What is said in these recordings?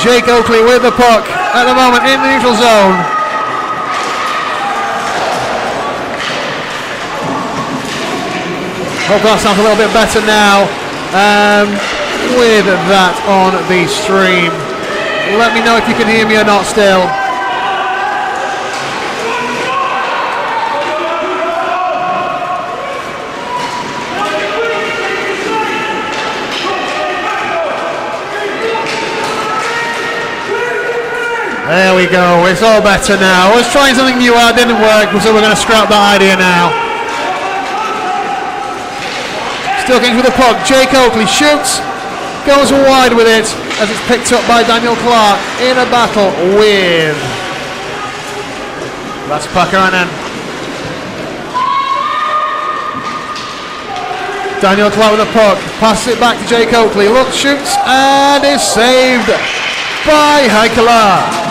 Jake Oakley with the puck at the moment in the neutral zone. Hope that sounds a little bit better now with that on the stream. Let me know if you can hear me or not still. There we go, it's all better now. I was trying something new out, didn't work, so we're going to scrap that idea now. Steelkings with the puck, Jake Oakley shoots, goes wide with it as it's picked up by Daniel Clark in a battle with Raspakainen. Daniel Clark with the puck, passes it back to Jake Oakley, looks, shoots, and is saved by Heikkila.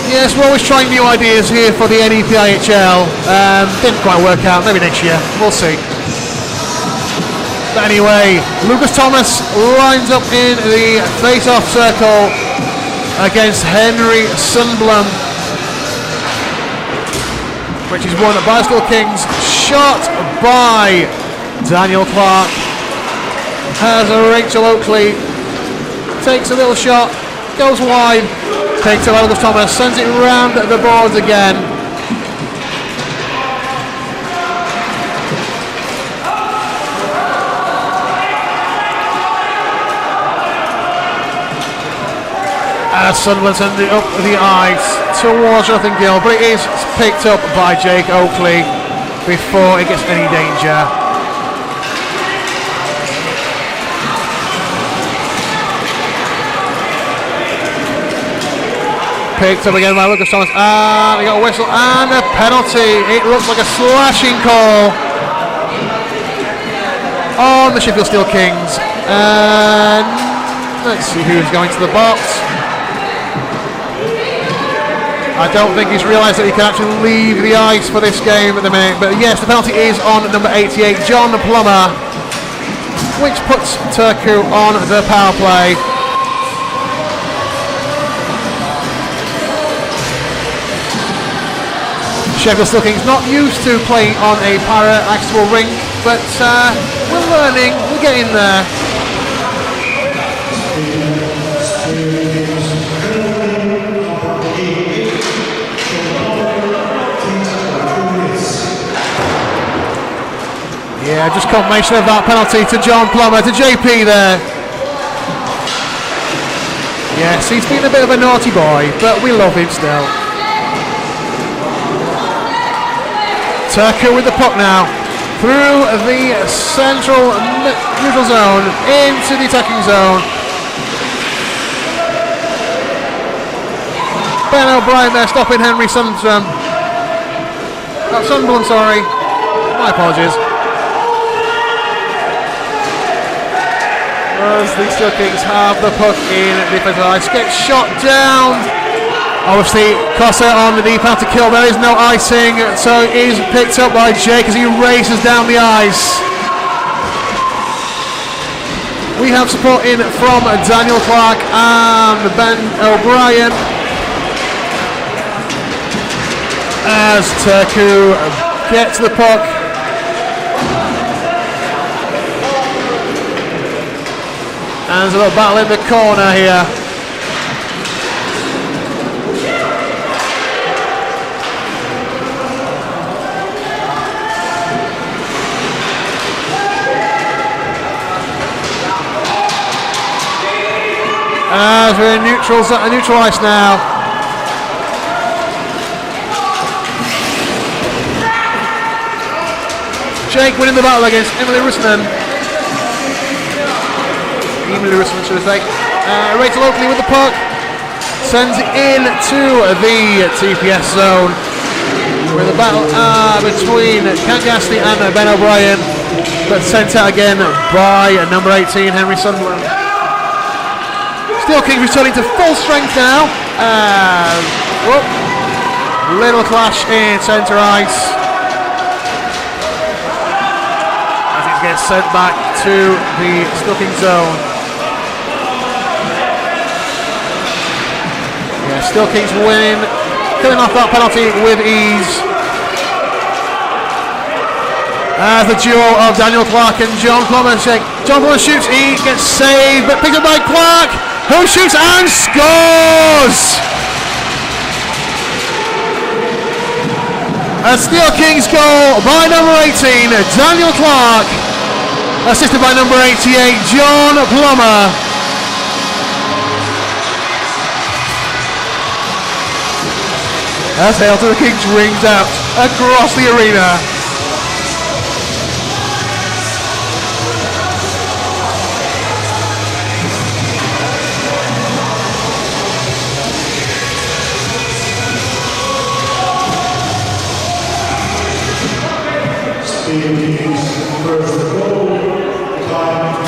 Yes, we're always trying new ideas here for the NEPIHL. Didn't quite work out, maybe next year, we'll see. But anyway, Lucas Thomas lines up in the face-off circle against Henry Sundblom, which is won by Steelkings. Shot by Daniel Clark. Has Rachel Oakley. Takes a little shot, goes wide. Takes it out of Thomas, sends it round the boards again. As Sunderland sends it up the ice towards Jonathan Gill, but it is picked up by Jake Oakley before it gets any danger. Picked up again by Lucas Thomas, and they got a whistle and a penalty. It looks like a slashing call on the Sheffield Steelkings. And let's see who's going to the box. I don't think he's realised that he can actually leave the ice for this game at the minute. But yes, the penalty is on number 88, John Plummer, which puts Turku on the power play. Sheffield Steelkings not used to playing on a para-accessible rink, but we're learning, we're getting there. Yeah, just confirmation of that penalty to John Plummer, to JP there. Yes, he's been a bit of a naughty boy, but we love him still. Turku with the puck now, through the central neutral zone, into the attacking zone. Ben O'Brien there stopping Henry Sundblom. Sundblom, sorry. My apologies. As the Steelkings have the puck in defensive ice, gets shot down. Obviously, Cossa on the deep out to kill. There is no icing, so it is picked up by Jake as he races down the ice. We have support in from Daniel Clark and Ben O'Brien as Turku gets the puck. And there's a little battle in the corner here. As we're in neutral ice now. Jake winning the battle against Emily Russinen, should I say. Rachel Oakley with the puck. Sends it in to the TPS zone. With a battle between Kat Gasty and Ben O'Brien. But sent out again by number 18, Henry Sundblom. Steelkings returning to full strength now. Little clash in centre ice. As it gets sent back to the Steelkings zone. Yeah, Steelkings winning, killing off that penalty with ease. As the duo of Daniel Clark and John Plummer. John Plummer shoots, he gets saved, but picked up by Clark, who shoots and scores! A Steelkings goal by number 18, Daniel Clark, assisted by number 88, John Plummer. As Hail to the Kings rings out across the arena. Steelkings first goal, time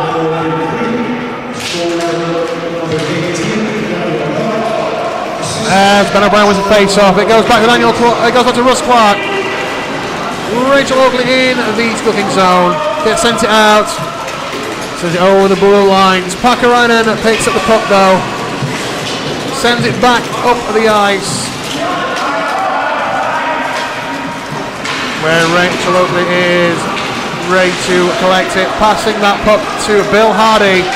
number 18. As Ben O'Brien was a face-off, it goes back to it goes back to Russ Clark. Rachel Oakley in the Steelkings zone, gets sent it out, sends it over the blue lines. Pakarainen picks up the puck though, sends it back up the ice, where Rachel Oakley is ready to collect it, passing that puck to Bill Hardy.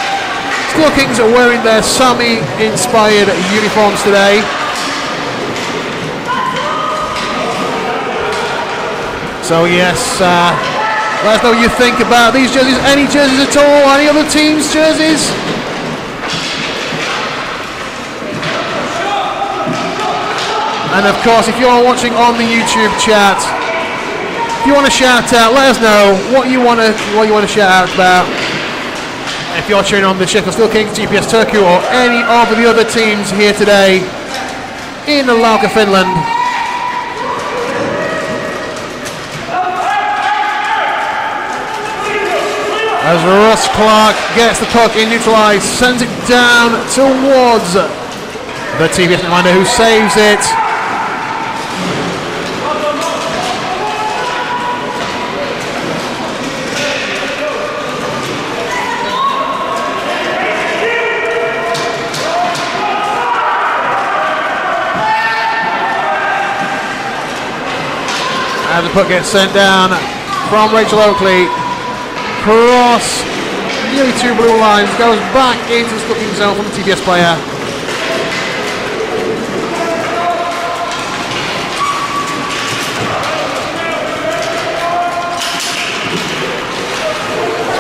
Steelkings are wearing their Sammy-inspired uniforms today. So yes, let us know what you think about these jerseys. Any jerseys at all? Any other teams' jerseys? And of course, if you're watching on the YouTube chat, if you want to shout out, let us know what you want to shout out about. If you're cheering on the Sheffield Steelkings, TPS Turku, or any of the other teams here today in Laukaa, Finland. As Russ Clark gets the puck in neutral ice, sends it down towards the TPS netminder, who saves it. As the puck gets sent down from Rachel Oakley, cross nearly 2 blue lines, goes back into the Steelkings zone from the TPS player.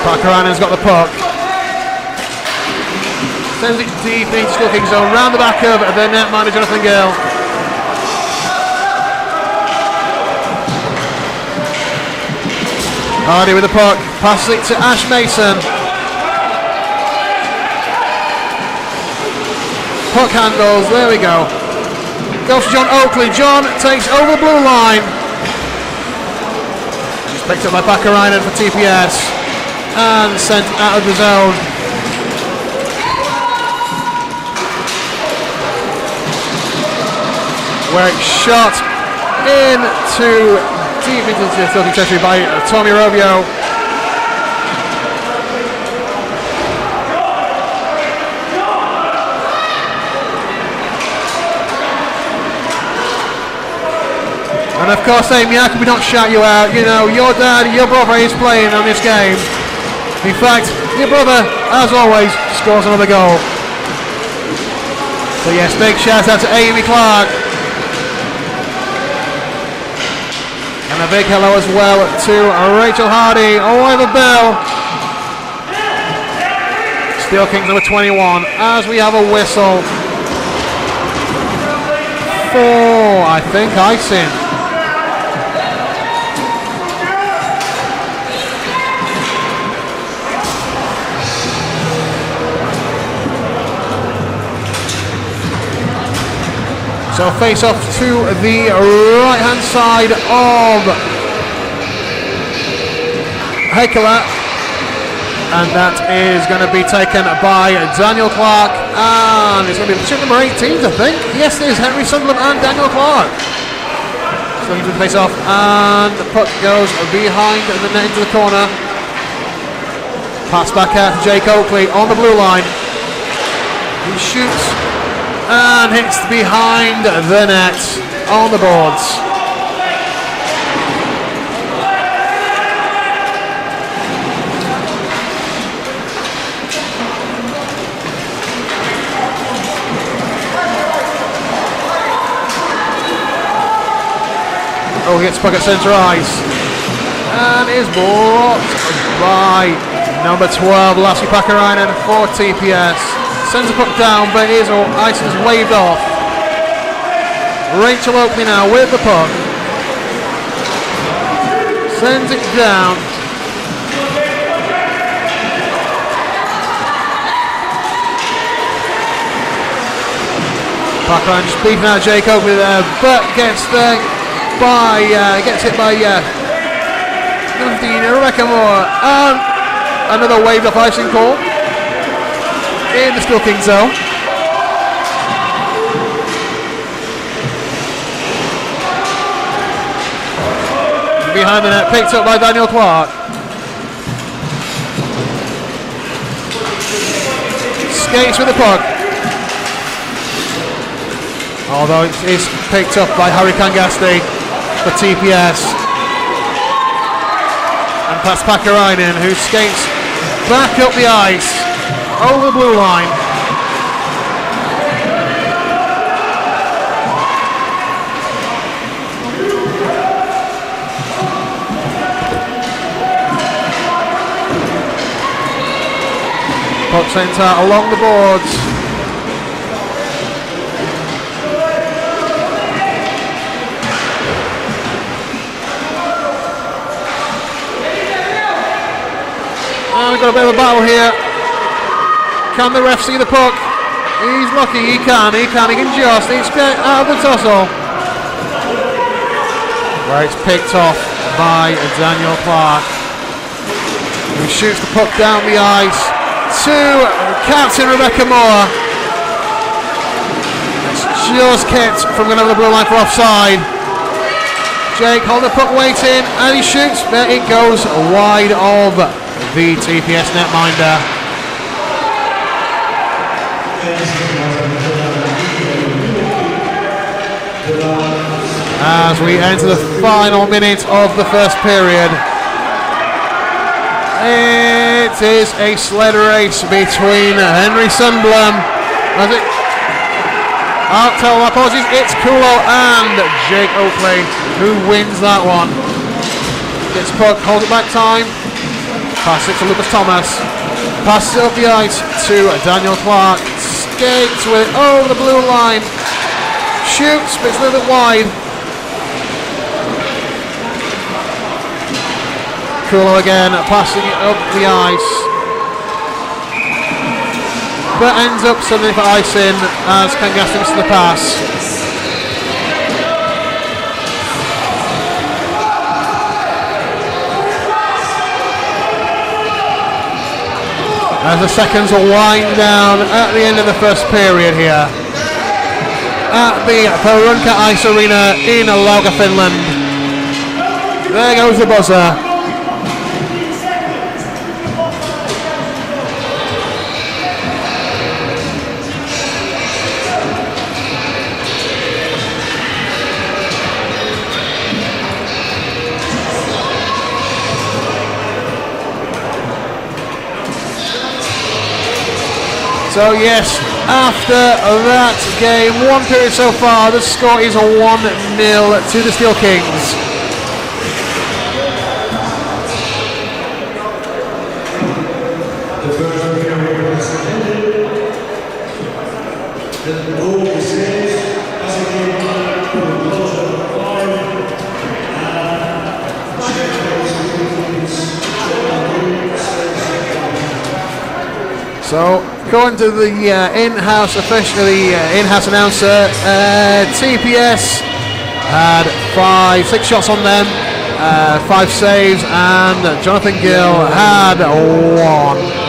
Pakarainen's got the puck. Sends it deep into Steelkings zone, round the back of the netminder Jonathan Gill. Hardy with the puck, passes it to Ash Mason. Puck handles, there we go. Goes to John Oakley, John takes over the blue line. Just picked up by Pakarainen for TPS and sent out of the zone. Where it's shot into deep into the Steelkings territory by Tommy Robio. And of course, Amy, how can we not shout you out? You know, your dad, your brother is playing on this game. In fact, your brother, as always, scores another goal. So yes, big shout out to Amy Clark. And a big hello as well to Rachel Hardy, Oliver Bill. Steelkings number 21, as we have a whistle for, I think, icing. So face off to the right hand side of Heikkilä. And that is going to be taken by Daniel Clark, and it's going to be the number 18, I think. Yes, it is Henry Sunderland and Daniel Clark. So he's going to face off, and the puck goes behind the net into the corner. Pass back out to Jake Oakley on the blue line. He shoots and hits behind the net on the boards. Oh, he gets puck at centre ice and is brought by number 12, Lasky Pakarainen for TPS. Sends the puck down, but ice is waved off. Rachel Oakley now with the puck. Sends it down. Pakarainen just beating out Jake Oakley there, but gets hit by Rebecca Moore. Another waved off icing call in the Steelkings zone. Behind the net, picked up by Daniel Clark. Skates with the puck. Although it is picked up by Harry Kangasti for TPS. And past Pakarainen, who skates back up the ice over the blue line. Puck sent out along the boards. We've got a bit of a battle here. Can the ref see the puck? He's lucky, he can just, it's out of the tussle. Where it's picked off by Daniel Clark, who shoots the puck down the ice to Captain Rebecca Moore. It's just kept from going over the blue line for offside. Jake holding the puck waiting, and he shoots, but it goes wide of the TPS netminder. As we enter the final minute of the first period, it is a sled race between Henry Sundblom. Apologies, it's Kulo and Jake Oakley who wins that one. Gets puck, holds it back time. Passes it to Lucas Thomas. Passes it up the ice to Daniel Clark. Skates with it over the blue line. Shoots, but it's a little bit wide. Kulo again, passing it up the ice. But ends up suddenly for icing as Kangasti misses the pass. As the seconds will wind down at the end of the first period here at the Perunka Ice Arena in Laukaa, Finland. There goes the buzzer. So yes, after that game, one period so far, the score is 1-0 to the Steelkings. The first period has ended. The goal is set as a game to the closure of 5. So, going to the in-house announcer, TPS had 6 shots on them, 5 saves, and Jonathan Gill had 1.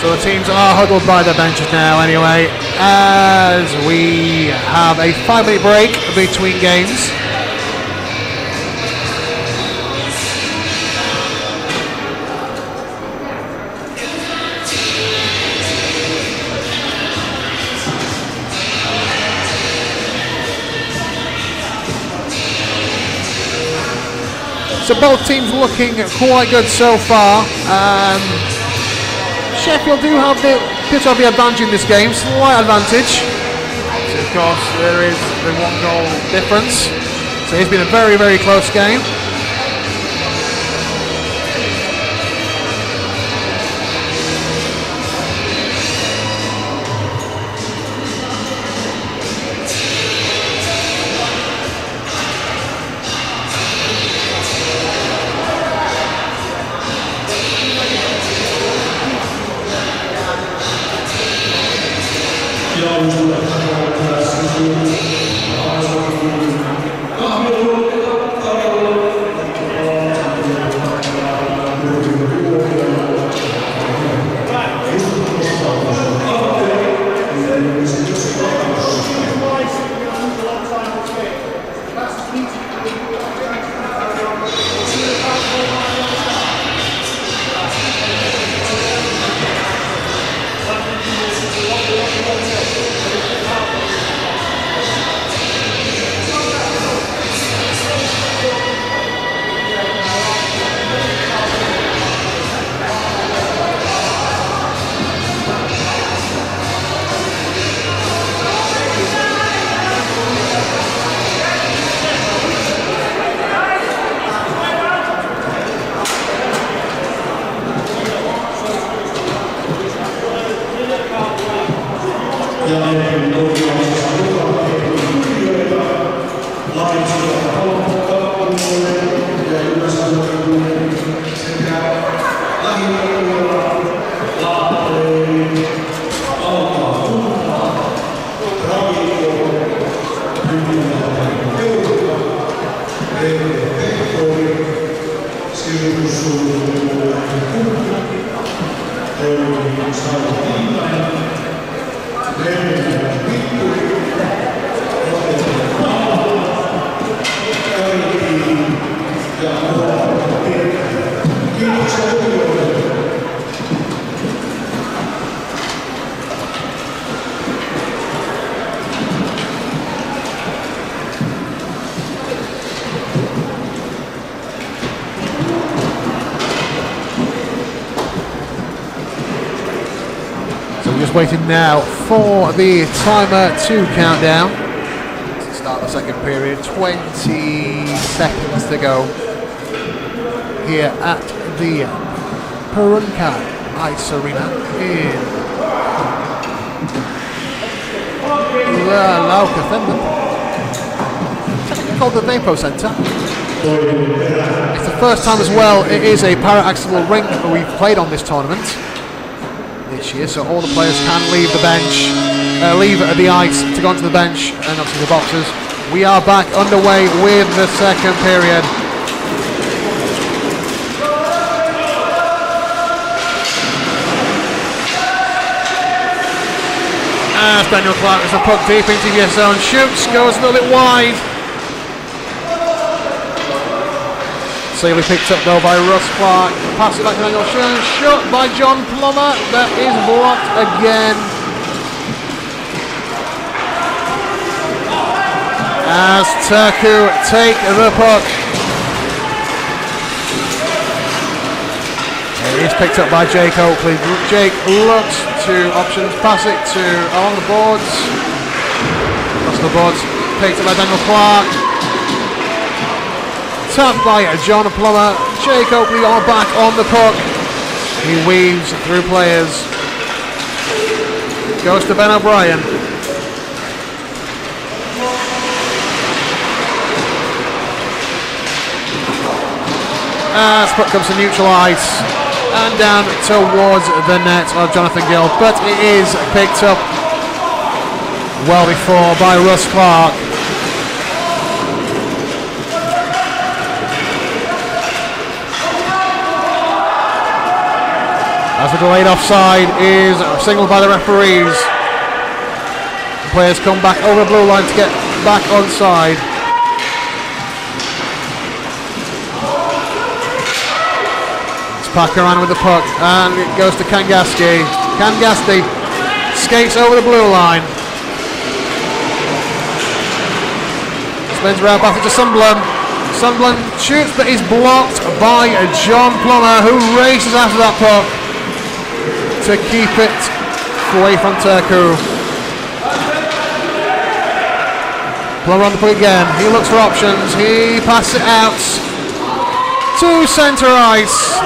So the teams are huddled by their benches now anyway, as we have a 5-minute break between games. So both teams looking quite good so far. Sheffield do have the pitch of the advantage in this game, slight advantage. So of course there is the 1 goal difference. So it's been a very, very close game. Waiting now for the timer to count down to start the second period. 20 seconds to go here at the Perunka Ice Arena in Laukaa, Finland. Technically called the Vapo Centre. It's the first time as well it is a para-accessible ring that we've played on this tournament this year, so all the players can leave the bench, leave the ice to go onto the bench and up to the boxes. We are back underway with the second period. As Daniel Clark is a puck deep into the zone, shoots, goes a little bit wide. Sealy picked up though by Russ Clark. Pass it back to Daniel Shern. Shot by John Plummer. That is blocked again. As Turku take the puck. It is picked up by Jake Oakley. Jake looks to options. Pass it to along the boards. Across the boards. Picked up by Daniel Clark. Tapped by John Plummer. Jake Oakley are back on the puck. He weaves through players. Goes to Ben O'Brien. As puck comes to neutral ice and down towards the net of Jonathan Gill, but it is picked up well before by Russ Clark. As the delayed offside is signalled by the referees. Players come back over the blue line to get back onside. Packer on with the puck, and it goes to Kangaski. Kangaski skates over the blue line. Spins around back to Sunblum. Sunblum shoots, but he's blocked by John Plummer, who races after that puck to keep it away from Turku. Plummer on the puck again. He looks for options. He passes it out to centre ice,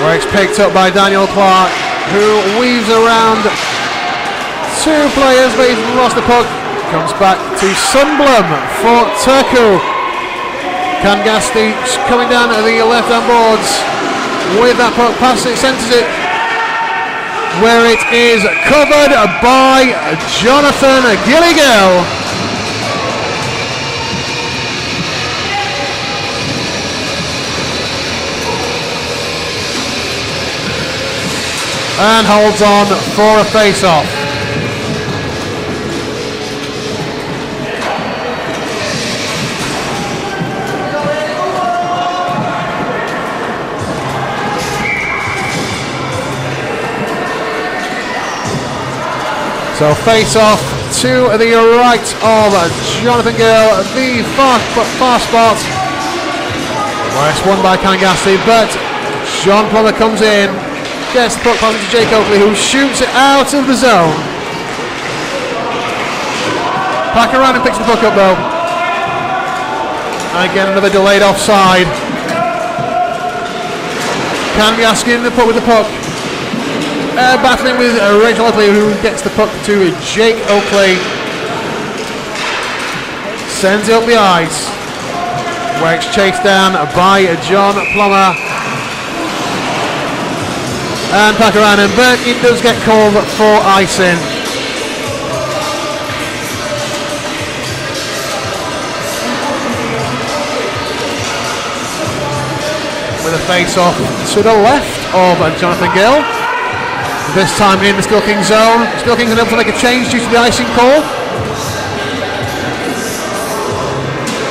where it's picked up by Daniel Clark, who weaves around two players, but he's lost the puck. Comes back to Sunblum for Turku. Kangasti coming down at the left-hand boards with that puck, passes it, centres it, where it is covered by Jonathan Gilligill. And holds on for a face-off. So face-off to the right of Jonathan Gill, the far spot, where it's won by Kangasti, but John Plummer comes in. Gets the puck passing to Jake Oakley, who shoots it out of the zone. Back around and picks the puck up though. And again another delayed offside. Kangaski in the puck with the puck. Battling with Rachel Oakley, who gets the puck to Jake Oakley. Sends it up the ice, where it's chased down by John Plummer. And Pakaranen, but it does get called for icing. With a face-off to the left of Jonathan Gill. This time in the Steelkings zone. Steelkings unable to make a change due to the icing call.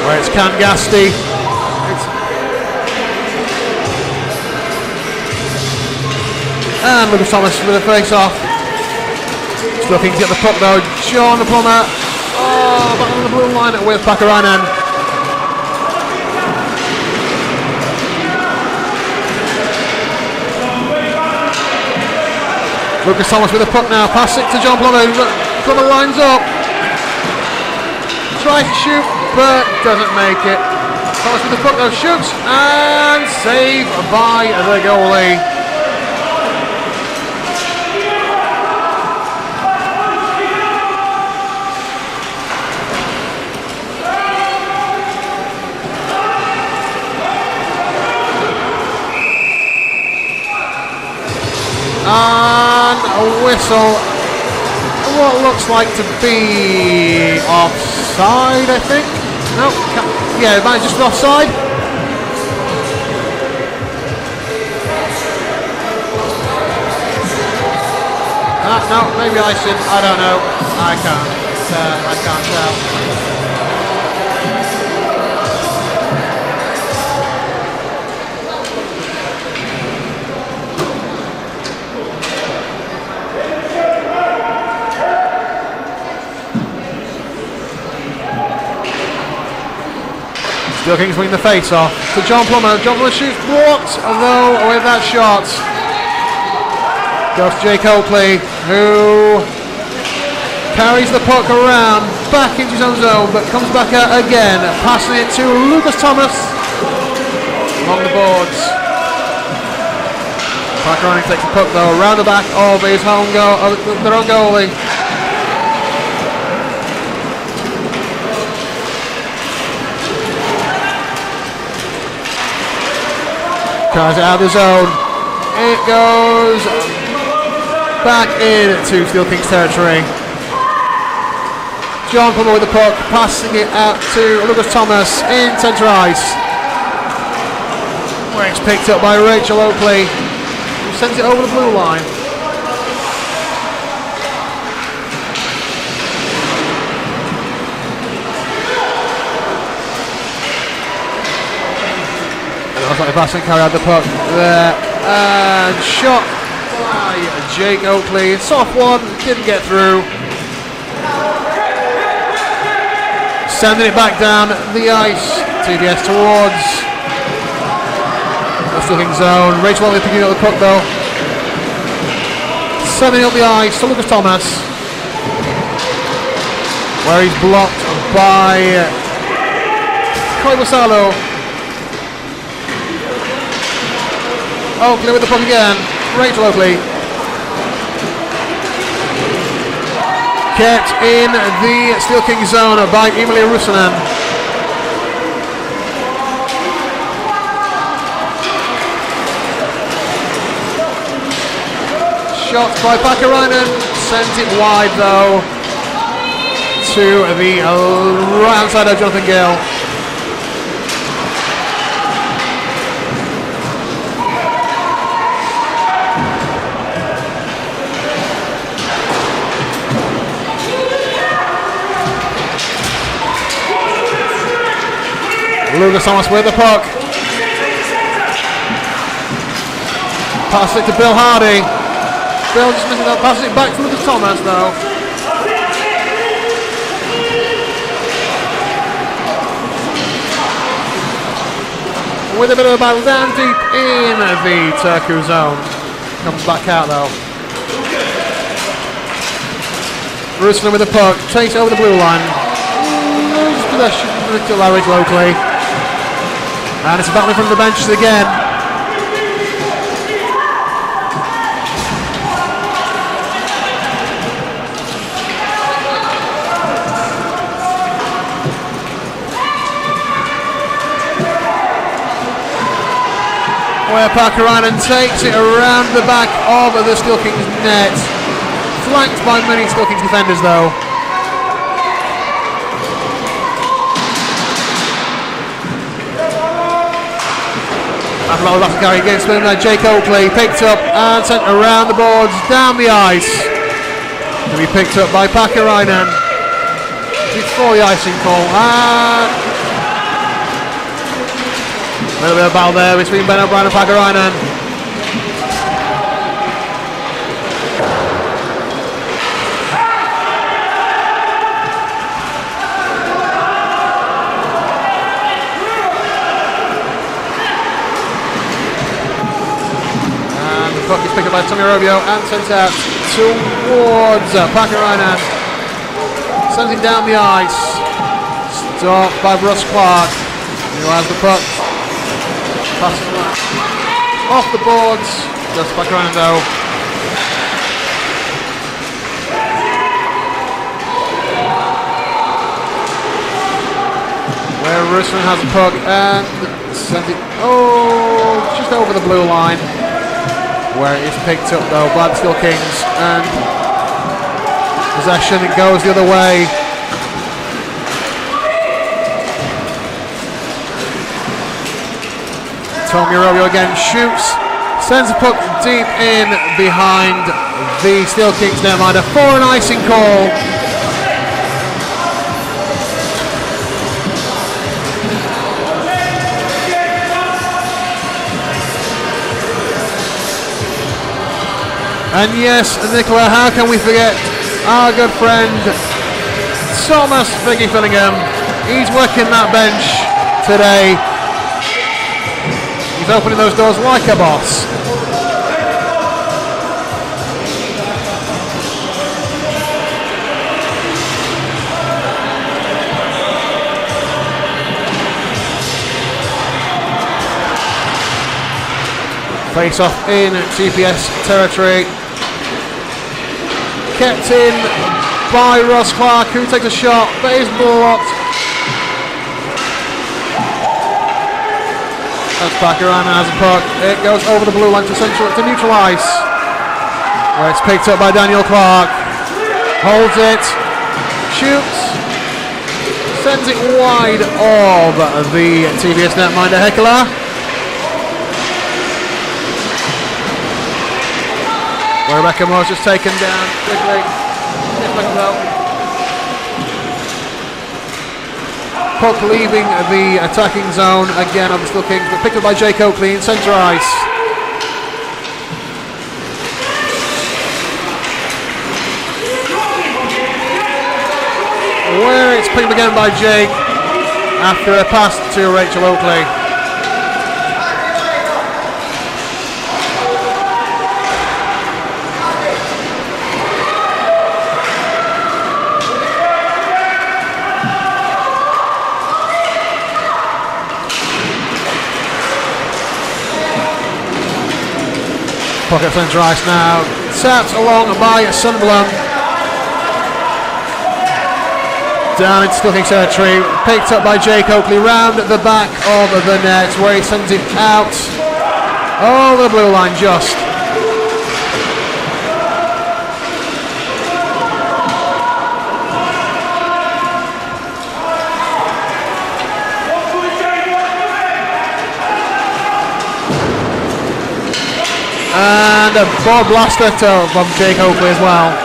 Where it's Kangasti. And Lucas Thomas with a face-off. Steelkings get the puck though. John Plummer. Back on the blue line with Pakaranen. Lucas Thomas with the puck now. Pass it to John Plummer. Plummer lines up. Tries to shoot, but doesn't make it. Thomas with the puck though. Shoots and saved by the goalie. And a whistle. What looks like to be offside, I think. No, yeah, it might just be offside. No, maybe icing. I don't know. I can't tell. Steelkings win the face-off to John Plummer. John Plummer shoots, blocked though with that shot. Goes to Jake Oakley, who carries the puck around back into his own zone, but comes back out again, passing it to Lucas Thomas along the boards. Pakarani takes the puck though around the back of his home goal, their own goalie. Tries it out of the zone. It goes back into Steelkings territory. John Plummer with the puck, passing it out to Lucas Thomas in centre ice. Where it's picked up by Rachel Oakley, who sends it over the blue line. It looks like Vasson carried out the puck there. And shot by Jake Oakley. Soft one, didn't get through. Sending it back down the ice. TPS towards the Steelkings zone. Rachel Oakley picking up the puck though. Sending it up the ice to Lucas Thomas, where he's blocked by Coy Wasalo. Oakley with the puck again. Rachel Oakley. Kept in the Steelkings zone by Emilia Rusanen. Shot by Pakarainen, sent it wide though to the right hand side of Jonathan Gill. Lucas Thomas with the puck. Pass it to Bill Hardy. Bill just missing that. Passes it back to Lucas Thomas though. With a bit of a battle down deep in the Turku zone. Comes back out though. Ruslan with the puck. Takes it over the blue line. Loses possession to Larry Oakley. And it's a battle in front of the benches again. Where Pakarainen takes it around the back of the Steelkings net. Flanked by many Steelkings defenders though. After a lot of carry against him, Jake Oakley picked up and sent around the boards, down the ice. To be picked up by Pakarainen before the icing call. A little bit of battle there between Ben O'Brien and Pakarainen. Puck is picked up by Tommy Robio and sent out towards Pakarainen. Sends him down the ice. Stopped by Russ Clark, who has the puck. Passing off the boards. Just Pakarainen though. Where Ruslan has the puck and sends it just over the blue line. Where it is picked up though by the Steelkings, and possession, it goes the other way. Tommy Robio again shoots, sends the puck deep in behind the Steelkings netminder for an icing call. And yes, Nicola, how can we forget our good friend Thomas Figgy Fillingham? He's working that bench today. He's opening those doors like a boss. Face off in TPS territory. Kept in by Ross Clark, who takes a shot, but is blocked. That's Pakaran has a puck. It goes over the blue line to neutral ice, where it's picked up by Daniel Clark. Holds it, shoots, sends it wide of the TPS netminder Heckler. Where Rebecca Moore's just taken down quickly. Puck leaving the attacking zone again of the Steelkings, but picked up by Jake Oakley in centre ice. Where it's picked up again by Jake after a pass to Rachel Oakley. Pocket centre ice now, tapped along by Sunderland. Down into Steelkings territory, picked up by Jake Oakley round the back of the net, where he sends it out over the blue line just. And a ball blaster from Jake Oakley as well.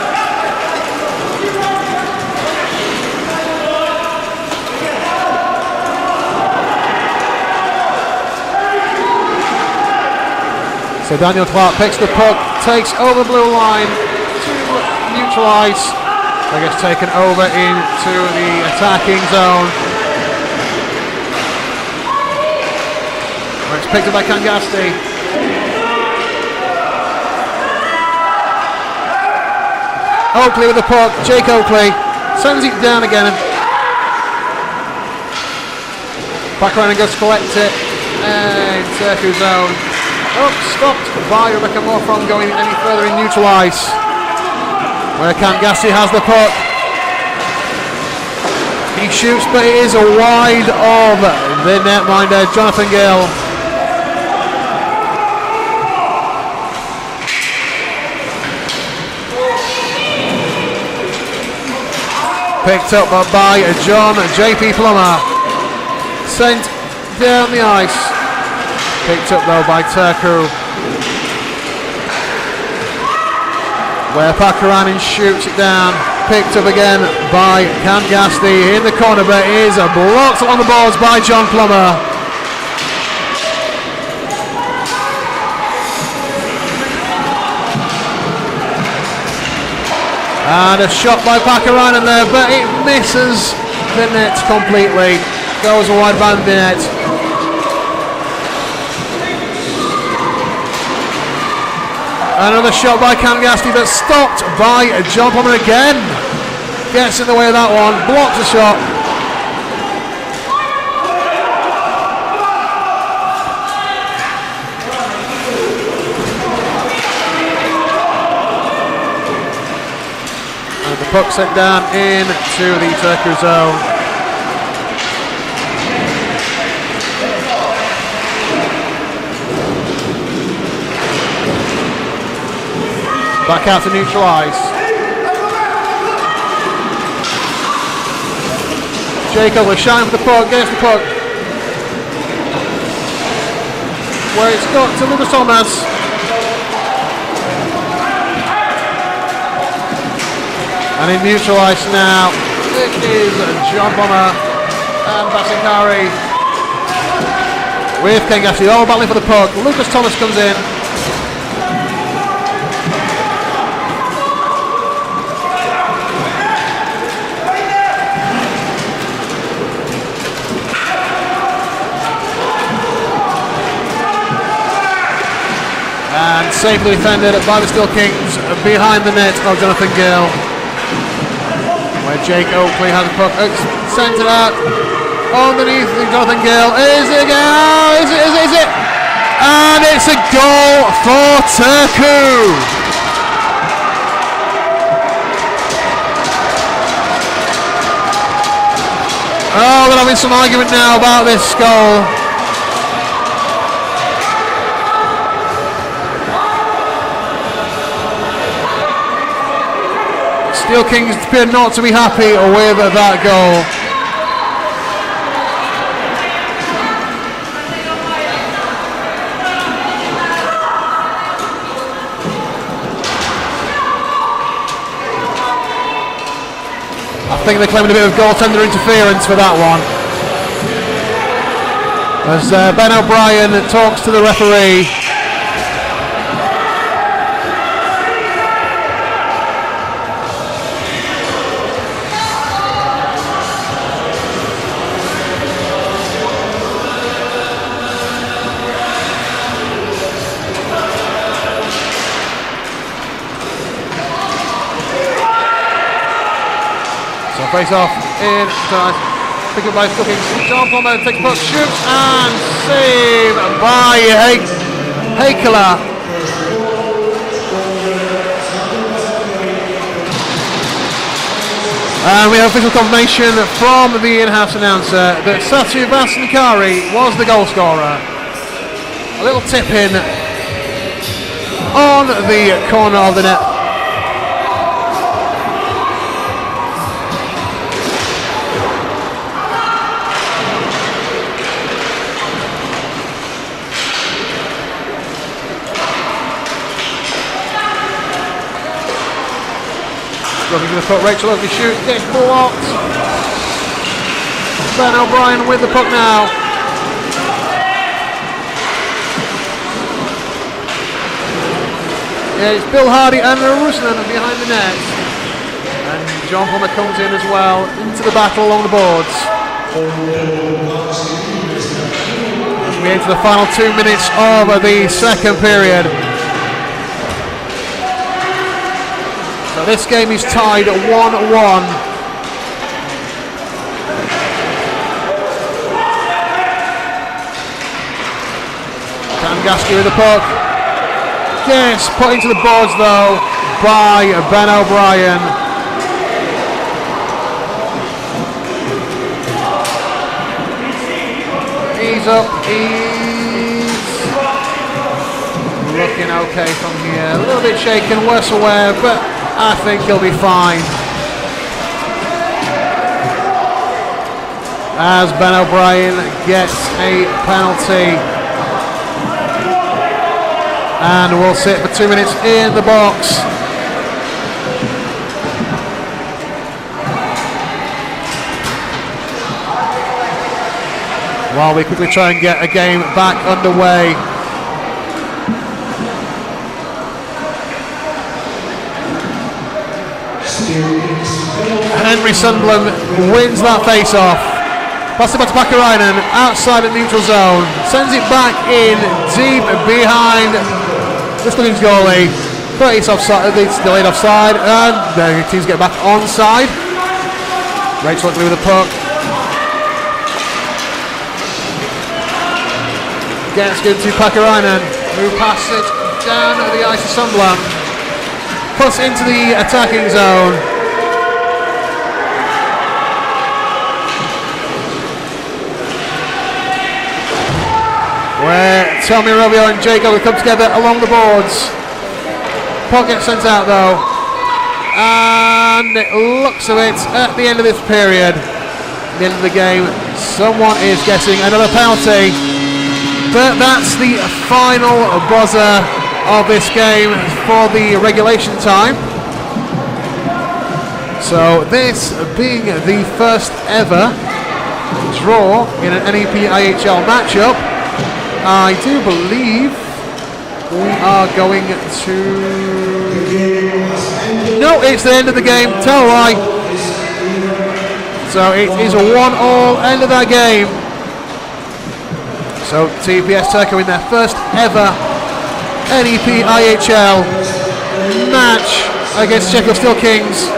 So Daniel Clark picks the puck, takes over the blue line to neutral ice. It gets taken over into the attacking zone, where it's picked up by Kangasti. Oakley with the puck, Jake Oakley sends it down again. Back around and goes to collect it in circle zone. Oh, stopped by Rebecca Moore from going any further in neutral ice, where Kangasti has the puck. He shoots, but it is wide of the netminder Jonathan Gill. Picked up by John J.P. Plummer. Sent down the ice. Picked up though by Turku. Where Pakaranen shoots it down. Picked up again by Kangasti in the corner, but is blocked along the boards by John Plummer. And a shot by Pakaranen there, but it misses the net completely. Goes wide by the net. Another shot by Kangasti, but stopped by John Plummer again. Gets in the way of that one, blocks the shot. Puck sent down into the Turku zone. Back out to neutral ice. Jacob was shouting for the puck, gets the puck. Where it's got to Lucas Thomas. And in neutral ice now, it is John Bomber and Basikari with Kangasti all battling for the puck. Lucas Thomas comes in. And safely defended by the Steelkings behind the net of Jonathan Gill. Where Jake Oakley has the puck, sent it out underneath Jonathan Gill. Is it again? Is it? And it's a goal for Turku. Oh, they're having some argument now about this goal. Steelkings appear not to be happy with that goal. I think they're claiming a bit of goaltender interference for that one. As Ben O'Brien talks to the referee. Face off in, pick up by Steelkings. John Plummer takes puck, shoots and save by Heikela. And we have official confirmation from the in-house announcer that Satu Vasankari was the goal scorer. A little tip in on the corner of the net. Looking for the puck, Rachel Oakley shoots, gets blocked. Ben O'Brien with the puck now. Yeah, it's Bill Hardy and Ruslan behind the net. And John Plummer comes in as well into the battle along the boards. As we enter the final 2 minutes of the second period. So this game is tied at 1-1. Kangaski with the puck. Yes, put into the boards though by Ben O'Brien. He's up, he's looking okay from here. A little bit shaken, worse aware, but I think he'll be fine. As Ben O'Brien gets a penalty. And will sit for 2 minutes in the box. While we quickly try and get a game back underway. Henry Sundblom wins that face-off. Passes it back to Pakarainen outside the neutral zone. Sends it back in deep behind the Steelkings goalie. But it's offside. It's delayed offside, and the teams get back onside. Rachel Oakley with the puck. Gets good to Pakarainen, who passes it down the ice to Sundblom. Puts into the attacking zone. Where Tommy Robio and Jake will come together along the boards. Puck gets sent out though. And it looks of it at the end of this period. At the end of the game, someone is getting another penalty. But that's the final buzzer of this game for the regulation time. So this being the first ever draw in an NEPIHL matchup, I do believe we are going to... No, it's the end of the game. Tell a lie. So it is a 1-1 end of that game. So TPS Turku in their first ever NEPIHL match against Czechia Steelkings.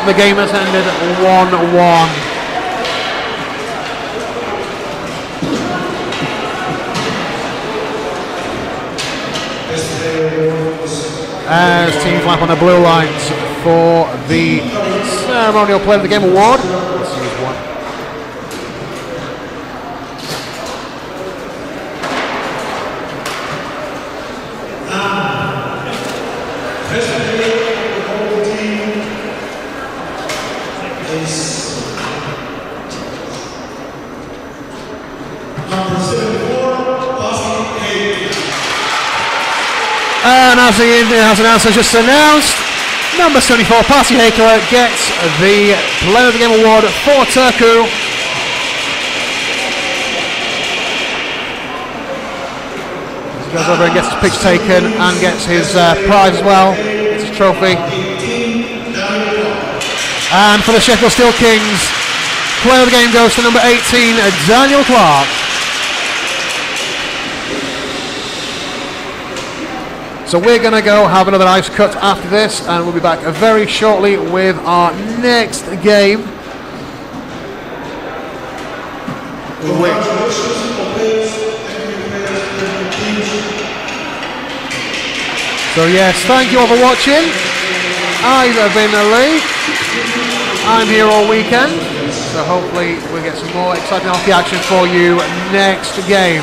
The game has ended 1-1. As teams lap on the blue lines for the ceremonial Player of the Game award. Let's use one. as an answer just announced, number 74, Party Haker, gets the Player of the Game award for Turku. He goes over and gets his pitch taken and gets his prize as well, gets his trophy. And for the Sheffield Steelkings, Player of the Game goes to number 18, Daniel Clark. So we're going to go have another ice cut after this, and we'll be back very shortly with our next game. So yes, thank you all for watching. I've been Lee. I'm here all weekend, so hopefully we'll get some more exciting hockey action for you next game.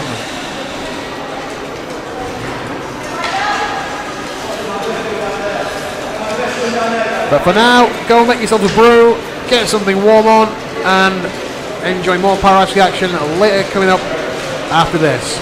But for now, go and make yourself a brew, get something warm on, and enjoy more Power Hockey action later coming up after this.